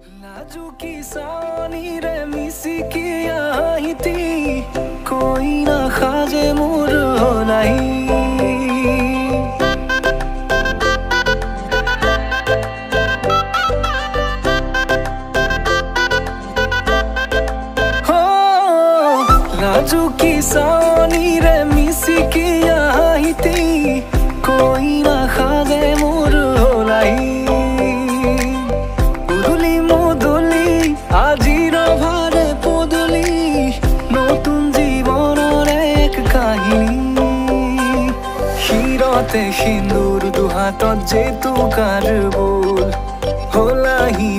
नाजुकी सानी रे मिसिकी आहिती कोई ना खाजे मोर नहीं हो नाजुकी सानी रे मिसिकी आहिती कोई ना खाजे मोर नहीं আজির ভারে পদলি নতুন জীবনের এক কাহিনী শিরতে সিন্দুর দুহাতত যে তুকার বোল হলাহি